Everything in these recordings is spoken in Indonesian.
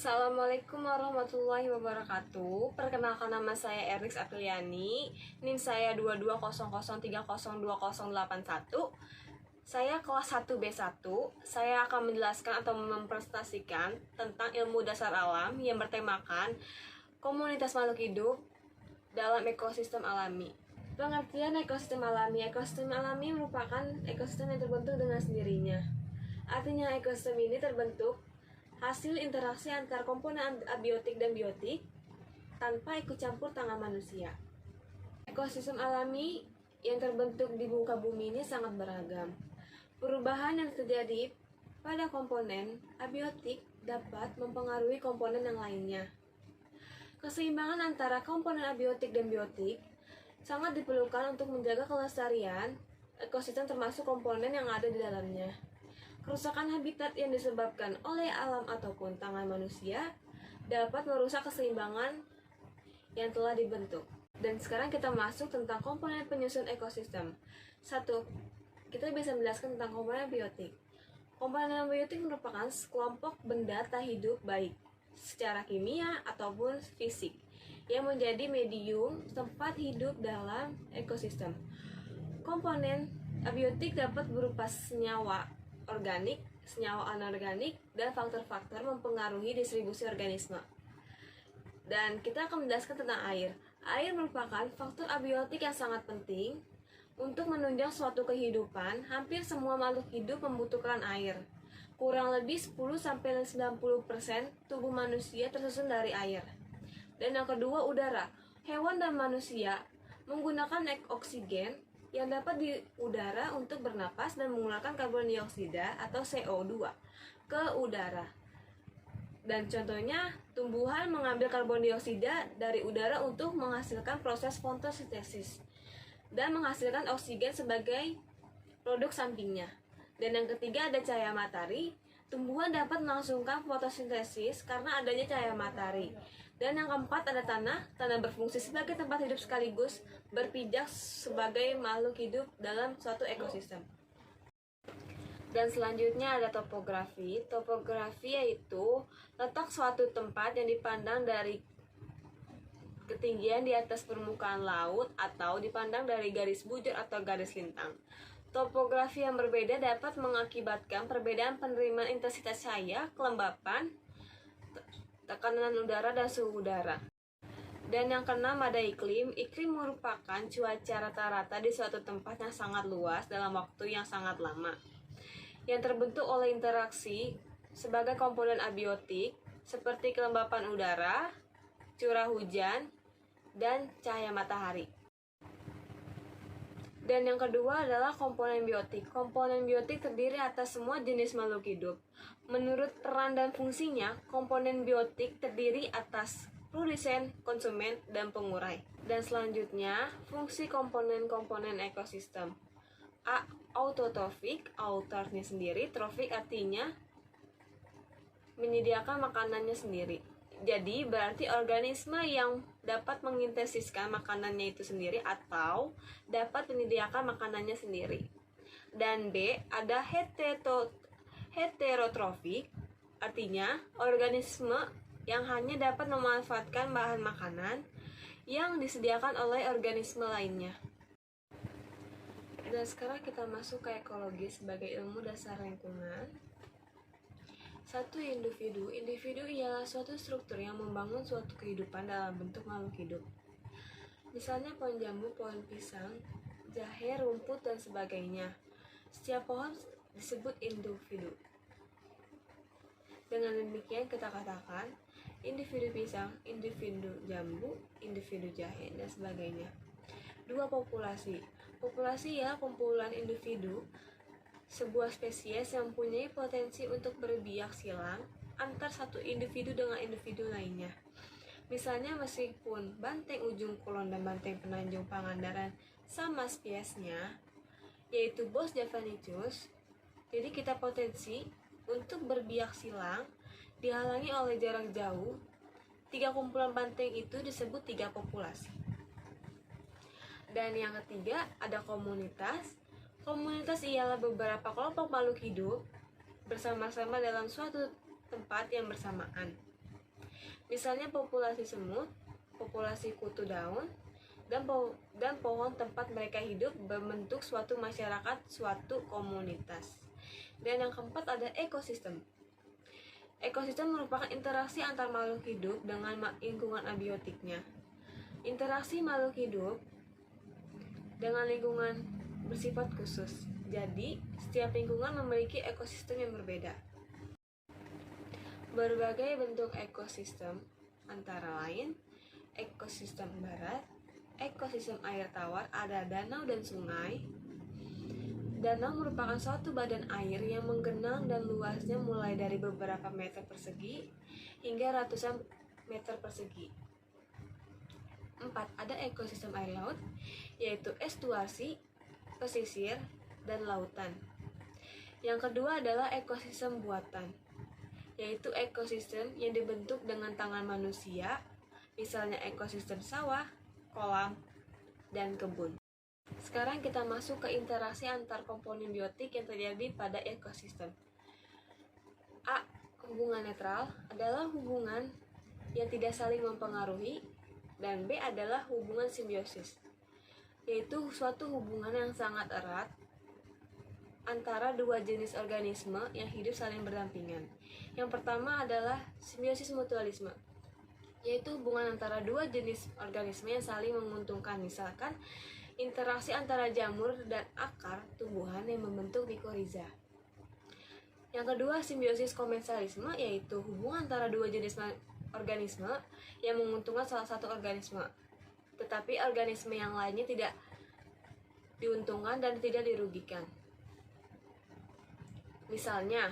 Assalamualaikum warahmatullahi wabarakatuh. Perkenalkan, nama saya Erix Apriliani. NIM saya 2200302081. Saya kelas 1B1. Saya akan menjelaskan atau mempresentasikan tentang ilmu dasar alam yang bertemakan komunitas makhluk hidup dalam ekosistem alami. Pengertian ekosistem alami. Ekosistem alami merupakan ekosistem yang terbentuk dengan sendirinya. Artinya ekosistem ini terbentuk hasil interaksi antar komponen abiotik dan biotik tanpa ikut campur tangan manusia. Ekosistem alami yang terbentuk di muka bumi ini sangat beragam. Perubahan yang terjadi pada komponen abiotik dapat mempengaruhi komponen yang lainnya. Keseimbangan antara komponen abiotik dan biotik sangat diperlukan untuk menjaga kelestarian ekosistem termasuk komponen yang ada di dalamnya. Kerusakan habitat yang disebabkan oleh alam ataupun tangan manusia dapat merusak keseimbangan yang telah dibentuk. Dan sekarang kita masuk tentang komponen penyusun ekosistem. 1. Kita bisa menjelaskan tentang komponen biotik. Komponen biotik merupakan sekelompok benda tak hidup baik secara kimia ataupun fisik yang menjadi medium tempat hidup dalam ekosistem. Komponen abiotik dapat berupa senyawa organik, senyawa anorganik, dan faktor-faktor mempengaruhi distribusi organisme. Dan kita akan menjelaskan tentang air. Air merupakan faktor abiotik yang sangat penting untuk menunjang suatu kehidupan. Hampir semua makhluk hidup membutuhkan air. Kurang lebih 10-90% tubuh manusia tersusun dari air. Dan yang kedua, udara. Hewan dan manusia menggunakan oksigen yang dapat di udara untuk bernapas dan mengeluarkan karbon dioksida atau CO2 ke udara. Dan contohnya, tumbuhan mengambil karbon dioksida dari udara untuk menghasilkan proses fotosintesis dan menghasilkan oksigen sebagai produk sampingnya. Dan yang ketiga ada cahaya matahari. Tumbuhan dapat melangsungkan fotosintesis karena adanya cahaya matahari. Dan yang keempat ada tanah. Tanah berfungsi sebagai tempat hidup sekaligus berpijak sebagai makhluk hidup dalam suatu ekosistem. Dan selanjutnya ada topografi. Topografi yaitu letak suatu tempat yang dipandang dari ketinggian di atas permukaan laut atau dipandang dari garis bujur atau garis lintang. Topografi yang berbeda dapat mengakibatkan perbedaan penerimaan intensitas cahaya, kelembapan, tekanan udara, dan suhu udara. Dan yang keenam ada iklim. Iklim merupakan cuaca rata-rata di suatu tempat yang sangat luas dalam waktu yang sangat lama, yang terbentuk oleh interaksi sebagai komponen abiotik seperti kelembapan udara, curah hujan, dan cahaya matahari. Dan yang kedua adalah komponen biotik. Komponen biotik terdiri atas semua jenis makhluk hidup. Menurut peran dan fungsinya, komponen biotik terdiri atas produsen, konsumen, dan pengurai. Dan selanjutnya, fungsi komponen-komponen ekosistem. A. Autotrofik, auto artinya sendiri, trofik artinya menyediakan makanannya sendiri. Jadi berarti organisme yang dapat mengintensiskan makanannya itu sendiri atau dapat menyediakan makanannya sendiri. Dan B, ada heterotrofik, artinya organisme yang hanya dapat memanfaatkan bahan makanan yang disediakan oleh organisme lainnya. Dan sekarang kita masuk ke ekologi sebagai ilmu dasar lingkungan. 1. Individu. Individu ialah suatu struktur yang membangun suatu kehidupan dalam bentuk makhluk hidup. Misalnya pohon jambu, pohon pisang, jahe, rumput, dan sebagainya. Setiap pohon disebut individu. Dengan demikian kita katakan individu pisang, individu jambu, individu jahe, dan sebagainya. 2. Populasi. Populasi ialah kumpulan individu sebuah spesies yang mempunyai potensi untuk berbiak silang antar satu individu dengan individu lainnya. Misalnya meskipun banteng ujung kulon dan banteng penanjung Pangandaran sama spesiesnya, yaitu Bos javanicus, jadi kita potensi untuk berbiak silang dihalangi oleh jarak jauh. 3 kumpulan banteng itu disebut 3 populasi. Dan yang ketiga ada komunitas. Komunitas ialah beberapa kelompok makhluk hidup bersama-sama dalam suatu tempat yang bersamaan. Misalnya populasi semut, populasi kutu daun, dan pohon tempat mereka hidup membentuk suatu masyarakat, suatu komunitas. Dan yang keempat ada ekosistem. Ekosistem merupakan interaksi antar makhluk hidup dengan lingkungan abiotiknya. Interaksi makhluk hidup dengan lingkungan bersifat khusus. Jadi, setiap lingkungan memiliki ekosistem yang berbeda. Berbagai bentuk ekosistem antara lain ekosistem darat, ekosistem air tawar, ada danau dan sungai. Danau merupakan suatu badan air yang menggenang dan luasnya mulai dari beberapa meter persegi hingga ratusan meter persegi. 4. Ada ekosistem air laut, yaitu estuasi, pesisir, dan lautan. Yang kedua adalah ekosistem buatan, yaitu ekosistem yang dibentuk dengan tangan manusia, misalnya ekosistem sawah, kolam, dan kebun. Sekarang kita masuk ke interaksi antar komponen biotik yang terjadi pada ekosistem. A. Hubungan netral adalah hubungan yang tidak saling mempengaruhi, dan B adalah hubungan simbiosis, yaitu suatu hubungan yang sangat erat antara dua jenis organisme yang hidup saling berdampingan. Yang pertama adalah simbiosis mutualisme, yaitu hubungan antara dua jenis organisme yang saling menguntungkan, misalkan interaksi antara jamur dan akar tumbuhan yang membentuk mikoriza. Yang kedua, simbiosis komensalisme, yaitu hubungan antara dua jenis organisme yang menguntungkan salah satu organisme, tetapi organisme yang lainnya tidak diuntungkan dan tidak dirugikan. Misalnya,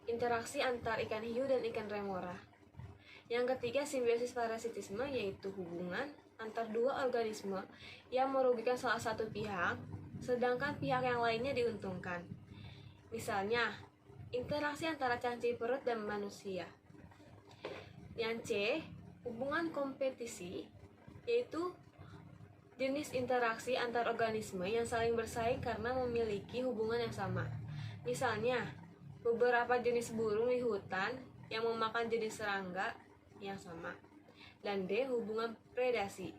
interaksi antar ikan hiu dan ikan remora. Yang ketiga, simbiosis parasitisme, yaitu hubungan antar dua organisme yang merugikan salah satu pihak, sedangkan pihak yang lainnya diuntungkan. Misalnya, interaksi antara cacing perut dan manusia. Yang C, hubungan kompetisi, yaitu jenis interaksi antar organisme yang saling bersaing karena memiliki hubungan yang sama. Misalnya, beberapa jenis burung di hutan yang memakan jenis serangga yang sama. Dan D, hubungan predasi,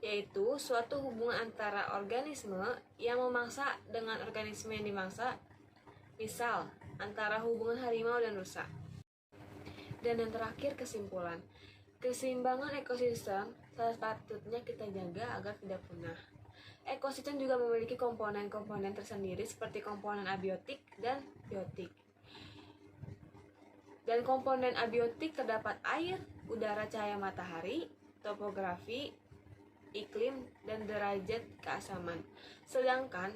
yaitu suatu hubungan antara organisme yang memangsa dengan organisme yang dimangsa, misal antara hubungan harimau dan rusa. Dan yang terakhir, kesimpulan. Keseimbangan ekosistem sepatutnya kita jaga agar tidak punah. Ekosistem juga memiliki komponen-komponen tersendiri seperti komponen abiotik dan biotik. Dan komponen abiotik terdapat air, udara, cahaya matahari, topografi, iklim, dan derajat keasaman. Sedangkan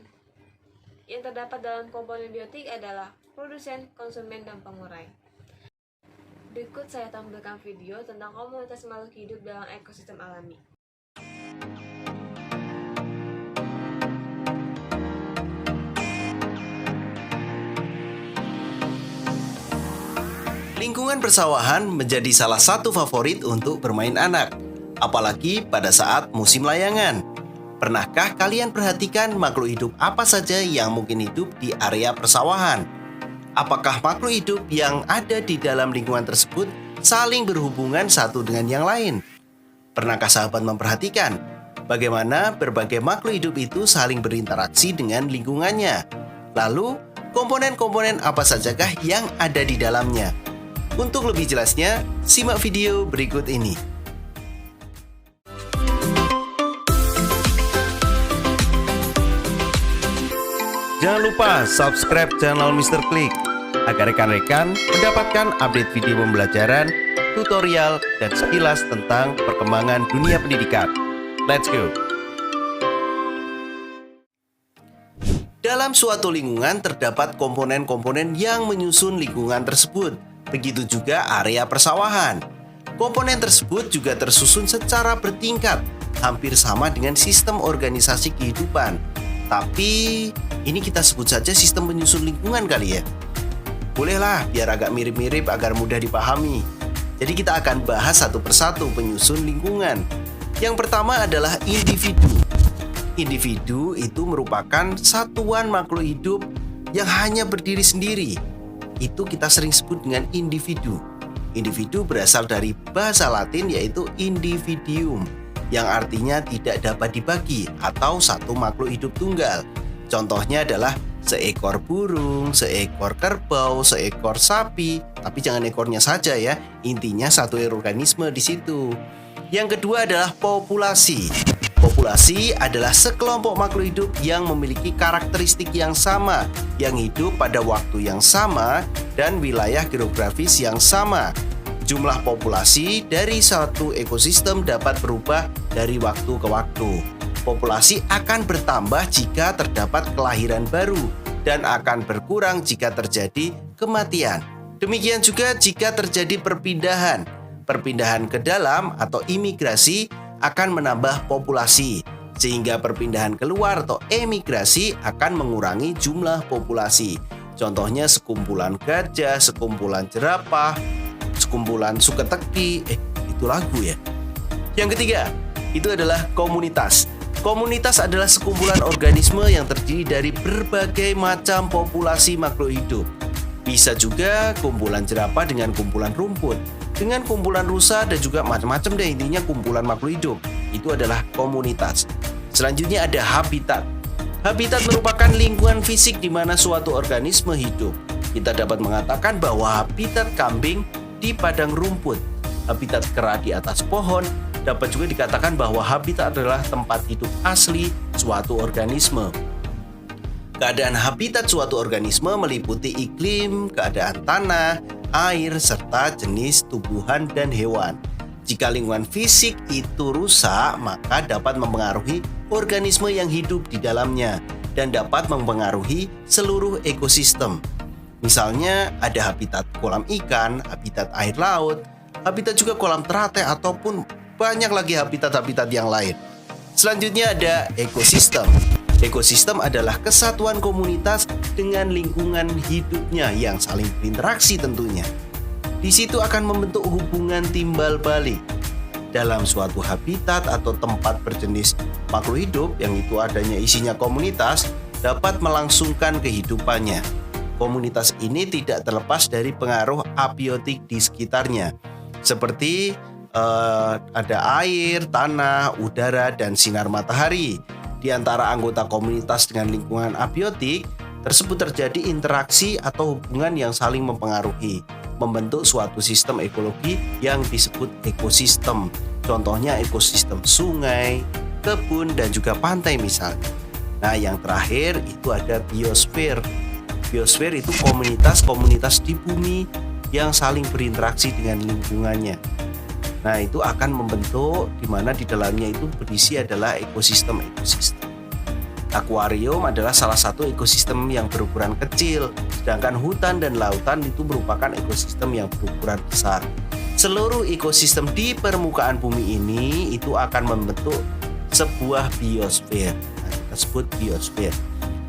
yang terdapat dalam komponen biotik adalah produsen, konsumen, dan pengurai. Berikut saya tampilkan video tentang komunitas makhluk hidup dalam ekosistem alami. Lingkungan persawahan menjadi salah satu favorit untuk bermain anak, apalagi pada saat musim layangan. Pernahkah kalian perhatikan makhluk hidup apa saja yang mungkin hidup di area persawahan? Apakah makhluk hidup yang ada di dalam lingkungan tersebut saling berhubungan satu dengan yang lain? Pernahkah sahabat memperhatikan bagaimana berbagai makhluk hidup itu saling berinteraksi dengan lingkungannya? Lalu, komponen-komponen apa sajakah yang ada di dalamnya? Untuk lebih jelasnya, simak video berikut ini. Jangan lupa subscribe channel Mr. Klik agar rekan-rekan mendapatkan update video pembelajaran, tutorial, dan sekilas tentang perkembangan dunia pendidikan. Let's go! Dalam suatu lingkungan terdapat komponen-komponen yang menyusun lingkungan tersebut. Begitu juga area persawahan. Komponen tersebut juga tersusun secara bertingkat, hampir sama dengan sistem organisasi kehidupan. Tapi ini kita sebut saja sistem penyusun lingkungan kali ya. Bolehlah biar agak mirip-mirip agar mudah dipahami. Jadi kita akan bahas satu persatu penyusun lingkungan. Yang pertama adalah individu. Individu itu merupakan satuan makhluk hidup yang hanya berdiri sendiri. Itu kita sering sebut dengan individu. Individu berasal dari bahasa Latin yaitu individuum, yang artinya tidak dapat dibagi atau satu makhluk hidup tunggal. Contohnya adalah seekor burung, seekor kerbau, seekor sapi, tapi jangan ekornya saja ya. Intinya satu organisme di situ. Yang kedua adalah populasi. Populasi adalah sekelompok makhluk hidup yang memiliki karakteristik yang sama, yang hidup pada waktu yang sama dan wilayah geografis yang sama. Jumlah populasi dari satu ekosistem dapat berubah dari waktu ke waktu. Populasi akan bertambah jika terdapat kelahiran baru dan akan berkurang jika terjadi kematian. Demikian juga jika terjadi perpindahan. Perpindahan ke dalam atau imigrasi akan menambah populasi, sehingga perpindahan keluar atau emigrasi akan mengurangi jumlah populasi. Contohnya sekumpulan gajah, sekumpulan jerapah, sekumpulan suketeki. Itu lagu ya. Yang ketiga, itu adalah komunitas. Komunitas adalah sekumpulan organisme yang terdiri dari berbagai macam populasi makhluk hidup. Bisa juga kumpulan jerapah dengan kumpulan rumput, dengan kumpulan rusa dan juga macam-macam deh, intinya kumpulan makhluk hidup. Itu adalah komunitas. Selanjutnya ada habitat. Habitat merupakan lingkungan fisik di mana suatu organisme hidup. Kita dapat mengatakan bahwa habitat kambing di padang rumput, habitat kera di atas pohon. Dapat juga dikatakan bahwa habitat adalah tempat hidup asli suatu organisme. Keadaan habitat suatu organisme meliputi iklim, keadaan tanah, air, serta jenis tumbuhan dan hewan. Jika lingkungan fisik itu rusak, maka dapat mempengaruhi organisme yang hidup di dalamnya dan dapat mempengaruhi seluruh ekosistem. Misalnya ada habitat kolam ikan, habitat air laut, habitat juga kolam teratai ataupun banyak lagi habitat-habitat yang lain. Selanjutnya ada ekosistem. Ekosistem adalah kesatuan komunitas dengan lingkungan hidupnya yang saling berinteraksi tentunya. Di situ akan membentuk hubungan timbal balik. Dalam suatu habitat atau tempat berjenis makhluk hidup yang itu adanya isinya komunitas dapat melangsungkan kehidupannya. Komunitas ini tidak terlepas dari pengaruh abiotik di sekitarnya, seperti ada air, tanah, udara, dan sinar matahari. Di antara anggota komunitas dengan lingkungan abiotik tersebut terjadi interaksi atau hubungan yang saling mempengaruhi, membentuk suatu sistem ekologi yang disebut ekosistem. Contohnya ekosistem sungai, kebun, dan juga pantai misalnya. Nah, yang terakhir itu ada biosfer. Biosfer itu komunitas-komunitas di bumi yang saling berinteraksi dengan lingkungannya. Nah, itu akan membentuk di mana di dalamnya itu berisi adalah ekosistem-ekosistem. Akuarium adalah salah satu ekosistem yang berukuran kecil, sedangkan hutan dan lautan itu merupakan ekosistem yang berukuran besar. Seluruh ekosistem di permukaan bumi ini itu akan membentuk sebuah biosfer. Nah, kita sebut biosfer.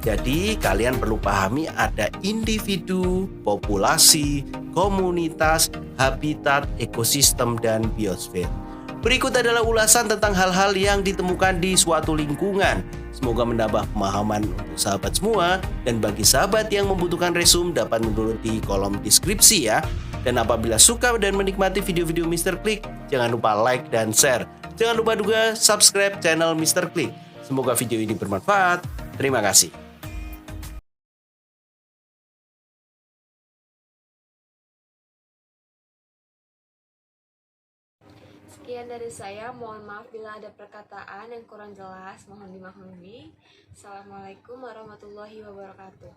Jadi kalian perlu pahami ada individu, populasi, komunitas, habitat, ekosistem, dan biosfer. Berikut adalah ulasan tentang hal-hal yang ditemukan di suatu lingkungan. Semoga menambah pemahaman untuk sahabat semua. Dan bagi sahabat yang membutuhkan resum dapat menurut di kolom deskripsi ya. Dan apabila suka dan menikmati video-video Mr. Klik, jangan lupa like dan share. Jangan lupa juga subscribe channel Mr. Klik. Semoga video ini bermanfaat. Terima kasih. Sekian dari saya, mohon maaf bila ada perkataan yang kurang jelas, mohon dimaklumi. Assalamualaikum warahmatullahi wabarakatuh.